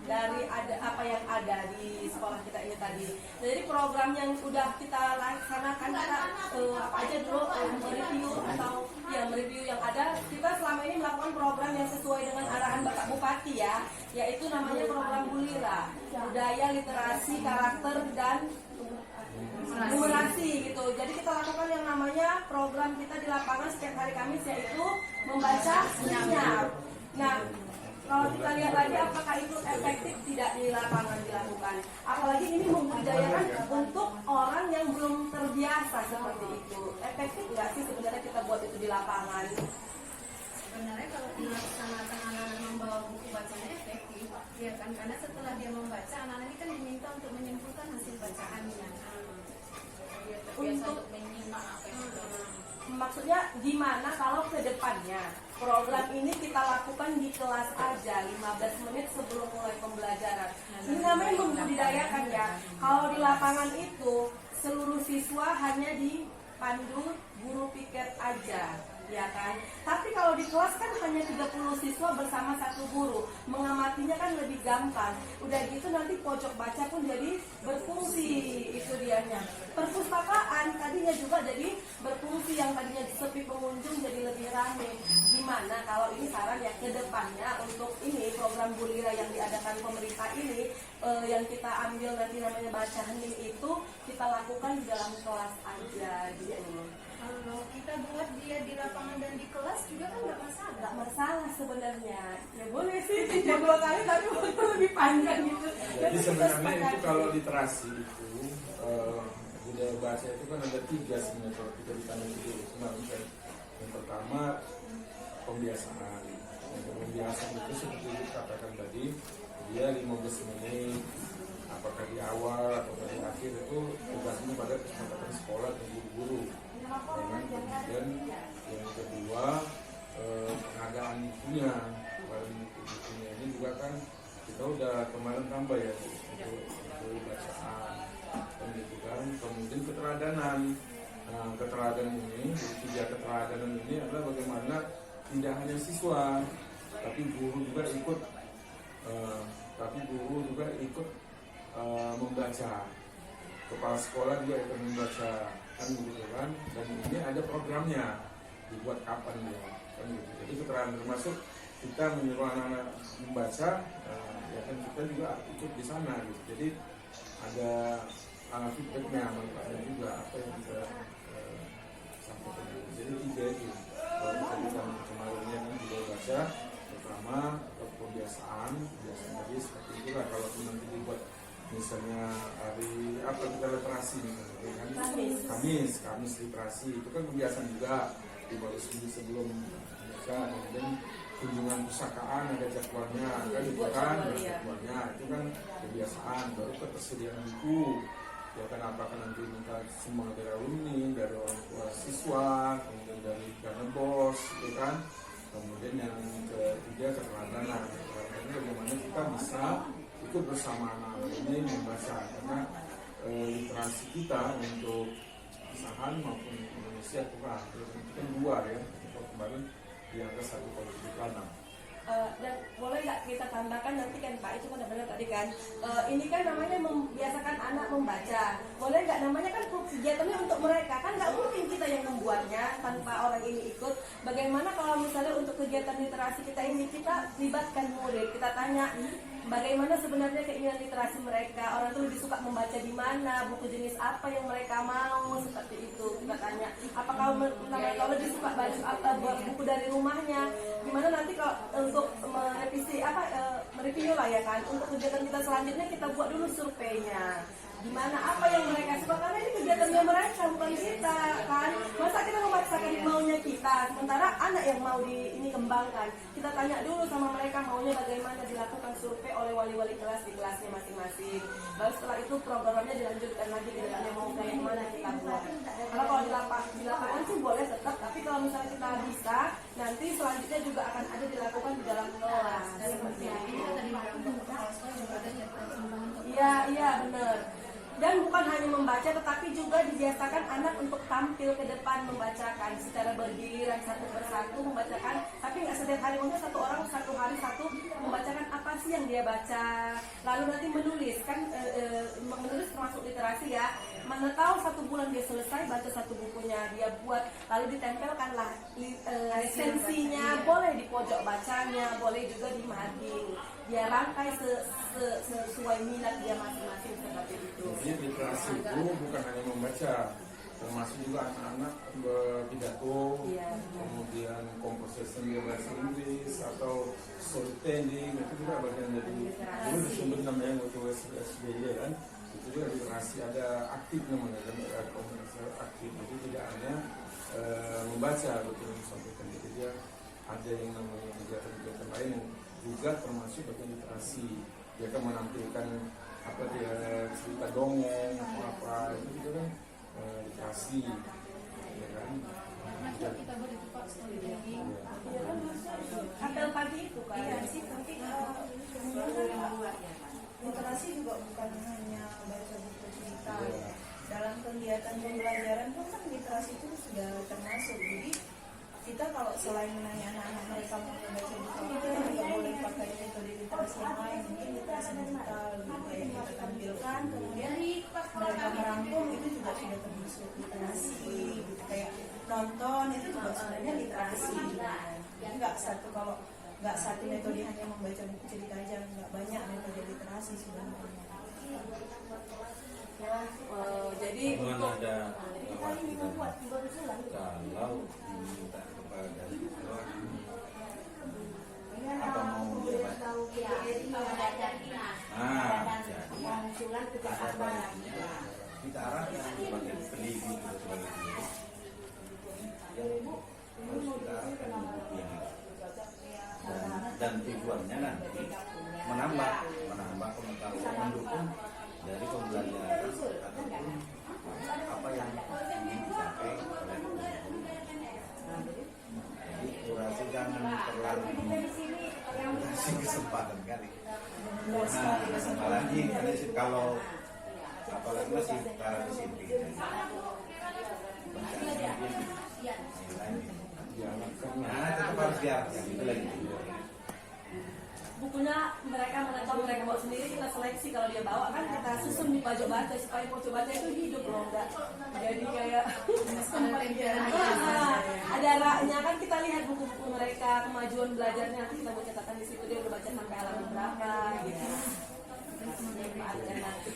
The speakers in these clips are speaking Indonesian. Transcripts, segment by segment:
dari apa yang ada di sekolah kita ini tadi. Jadi program yang udah kita laksanakan kita apa aja dulu mereview atau ya mereview yang ada. Kita selama ini melakukan program yang sesuai dengan arahan Bapak Bupati ya, yaitu namanya program Bulira, budaya, literasi, karakter dan numerasi gitu. Jadi kita lakukan yang namanya program kita di lapangan setiap hari Kamis, yaitu membaca senyap. Nah, kalau kita lihat lagi apakah itu efektif tidak di lapangan dilakukan. Apalagi ini membudayakan untuk orang yang belum terbiasa seperti itu. Efektif nggak sih sebenarnya kita buat itu di lapangan? Sebenarnya kalau dilaksanakan anak-anak membawa buku bacanya efektif, ya kan, karena setelah dia membaca, anak-anak ini kan diminta untuk menyimpulkan hasil bacaannya. Untuk menyimak apa yang maksudnya gimana kalau ke depannya program ini kita lakukan di kelas aja 15 menit sebelum mulai pembelajaran. Ini namanya membudidayakan ya. Kalau di lapangan itu seluruh siswa hanya dipandu guru piket aja, ya kan? Tapi kalau di kelas kan hanya 30 siswa bersama satu guru, mengamatinya kan lebih gampang. Udah gitu nanti pojok baca pun jadi berfungsi, itu dianya. Perpustakaan tadinya juga jadi berfungsi, yang tadinya sepi pengunjung jadi lebih ramai. Gimana kalau ini saran ya ke depannya untuk ini program Bulira yang diadakan pemerintah ini, yang kita ambil nanti namanya baca hening itu kita lakukan di dalam kelas aja gitu. Kalau kita buat dia di lapangan dan di kelas juga kan nggak masalah. Nggak masalah sebenarnya. Ya boleh sih, tiga 2 kali tapi waktu lebih panjang gitu. Jadi sebenarnya itu kalau literasi itu budaya bahasa itu kan ada 3 sebenarnya kalau kita ditanya itu. Yang pertama pembiasaan. Pembiasaan itu seperti dikatakan tadi, dia 15 menit. Apakah di awal atau di akhir itu tugasnya pada kesempatan sekolah dan guru-guru. Kemudian yang kedua pengadaan bukunya. Bukunya ini juga kan kita udah kemarin tambah ya untuk bacaan, pendidikan, kemudian keteladanan. Nah, keteladanan ini, 3 keteladanan ini adalah bagaimana tidak hanya siswa, tapi guru juga ikut, membaca. Kepala sekolah juga ikut membaca, kan gitu kan. Dan ini ada programnya, dibuat kapan ya, kan gitu. Jadi keterangan termasuk kita menyuruh anak-anak membaca, ya kan kita juga ikut di sana gitu. Jadi ada feedbacknya, manfaatnya juga apa yang kita sampaikan. Jadi 3 itu. Kalau kita kemarinnya kan juga baca, pertama kebiasaan tadi seperti itulah. Kalau nanti dibuat misalnya hari apa kita literasi misalnya kan Kamis literasi itu kan kebiasaan juga dibawa sebelum baca. Kemudian kunjungan pustakaan ada jadwalnya, kan itu kan jadwalnya itu kan kebiasaan. Baru ketersediaan buku, ya kan apakah nanti minta semua dari alumni, dari orang tua siswa, kemudian dari karena bos, itu kan. Kemudian yang ketiga keteladanan, bagaimana kita bisa ikut bersama anak-anak ini membaca, karena literasi kita untuk Asahan maupun Indonesia kurang. Itu kan 2 ya, kalau kemarin di angka 1,76. Dan boleh nggak kita tambahkan nanti kan Pak, itu kan benar tadi kan, ini kan namanya membiasakan anak membaca. Boleh nggak namanya kan kegiatannya untuk mereka, kan nggak mungkin kita yang membuatnya tanpa orang ini ikut. Bagaimana kalau misalnya untuk kegiatan literasi kita ini kita libatkan murid, kita tanya bagaimana sebenarnya keinginan literasi mereka, orang itu lebih suka membaca di mana, buku jenis apa yang mereka mau, seperti itu. Kita tanya apakah mereka lebih suka baca buku dari rumahnya. Gimana nanti kalau untuk merevisi mereview lah ya kan, untuk kegiatan kita selanjutnya kita buat dulu surveinya, gimana apa yang mereka suka, karena ini kegiatannya mereka bukan kita kan. Masa kita memaksakan maunya kita sementara anak yang mau ini kembangkan. Kita tanya dulu sama mereka maunya bagaimana, dilakukan survei oleh wali-wali kelas di kelasnya masing-masing. Baru setelah itu programnya dilanjutkan lagi, kegiatannya mau kayak mana kita buat. Karena kalau di lapangan sih boleh tetap, tapi kalau misalnya kita bisa nanti selanjutnya juga akan ada dilakukan di dalam kelas seperti itu. Iya benar. Dan bukan hanya membaca, tetapi juga dibiasakan anak untuk tampil ke depan membacakan secara bergiliran satu persatu membacakan, tapi nggak setiap hari, mungkin satu orang satu hari satu membacakan apa sih literasi yang dia baca, lalu nanti menulis kan, menulis termasuk literasi ya. Mana tahu 1 bulan dia selesai baca 1 bukunya, dia buat lalu ditempelkanlah resensinya, boleh di pojok bacanya, boleh juga di mading, dia rangkai sesuai minat dia masing-masing seperti itu. Jadi literasi itu bukan hanya membaca, termasuk juga anak-anak berpidato, kemudian composition dia bahasa Inggris atau storytelling, itu juga bagian dari dulu disebut namanya waktu SBY kan, itu juga literasi, ada aktif namanya kan, ada komunikasi aktif, jadi tidak hanya membaca betul disampaikan, jadi dia ada yang namanya kegiatan-kegiatan lain yang juga termasuk bagian literasi. Dia akan menampilkan apa dia cerita dongeng apa itu juga kan literasi, ya kan? Nah, kita beri Pak storytelling. Iya kan, apel pagi itu kan. Iya sih, tapi literasi juga bukan hanya baca buku cerita. Dalam kegiatan pembelajaran pun kan literasi itu sudah termasuk. Jadi kita kalau selain menanya anak-anak mereka mau baca buku, kita juga boleh pakai metode literasi yang lain, mungkin literasi digital gitu yang kita tampilkan. Kemudian mereka merangkum itu juga sudah termasuk literasi gitu. Kayak nonton itu juga sebenarnya literasi. Nggak satu, kalau nggak satu metode hanya membaca buku cerita aja, nggak banyak metode literasi sebenarnya. Jadi Cuman ada kita ini membuat berusulan. kalau diminta kepada siswa apa mau dia baca. Jadi ada baiknya kita arahkan sebagai pendidik atau sebagai guru yang harus kita arahkan buku yang itu. Dan tujuannya nanti menambah pengetahuan, mendukung dari pembelajaran ataupun apa yang ingin dicapai oleh guru. Jadi kurasi jangan terlalu kasih kesempatan kali. Nah, apalagi kalau apalagi masih cara disiplin. Bacanya mungkin lain. Nah, tetap harus diarahkan itu lagi. Bukunya mereka bawa sendiri, kita seleksi kalau dia bawa kan kita susun di pojok baca supaya pojok baca itu hidup loh, enggak jadi kayak ada raknya kan, kita lihat buku-buku mereka, kemajuan belajarnya, nanti kita buat catatan di situ dia udah baca sampai halaman berapa gitu.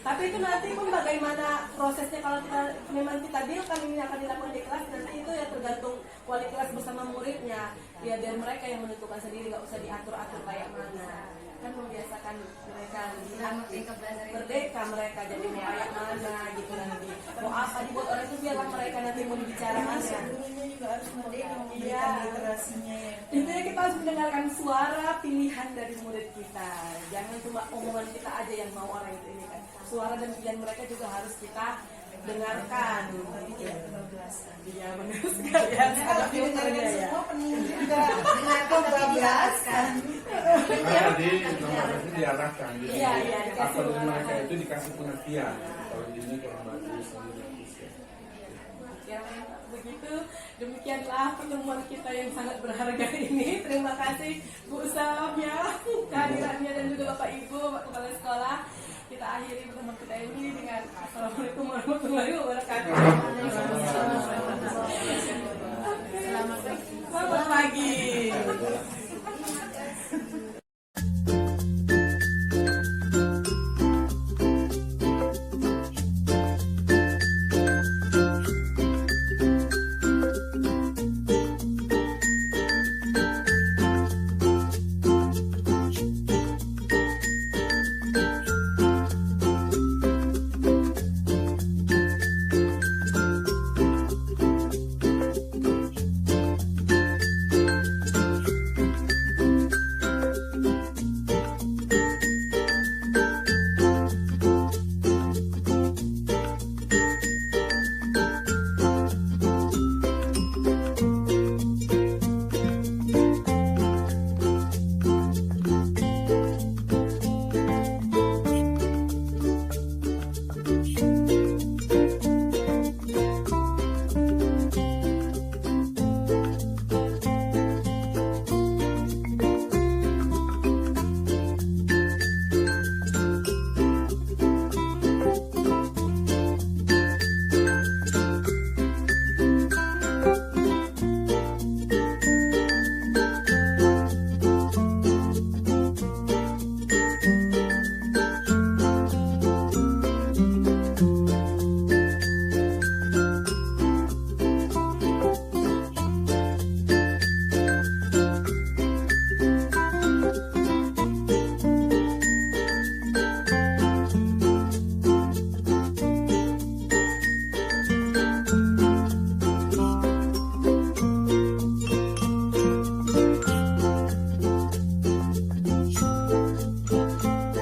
Tapi itu nanti pun bagaimana prosesnya, kalau kita memang kita deal kan ini akan dilakukan di kelas, nanti itu ya tergantung wali kelas bersama muridnya ya, biar mereka yang menentukan sendiri, nggak usah diatur-atur kayak mana, kan membiasakan mereka merdeka mereka jadi mau kayak mana gitu, nanti mau apa dibuat orang itu biarlah mereka nanti mau dibicarakan ya. Gurunya juga harus merdeka memberikan Iya. literasinya ya. Intinya kita harus mendengarkan suara pilihan dari murid kita, jangan cuma omongan kita aja yang mau orang itu ini kan, suara dan pilihan mereka juga harus kita dengarkan. Tapi tidak kebablasan. Iya benar sekali ya. Ada filternya ya. Semua penuh juga dengan kebablasan. Jadi nomor itu diarahkan, jadi Iya, iya, dikasih apa dari mereka pengertian. itu dikasih pengertian. Kalau ini kurang bagus, ini bagus ya. Ya, begitu demikianlah pertemuan kita yang sangat berharga ini. Terima kasih Bu Sam ya kehadirannya dan juga Bapak Ibu, Pak Kepala Sekolah. Kita akhiri pertemuan kita ini dengan Assalamualaikum warahmatullahi wabarakatuh.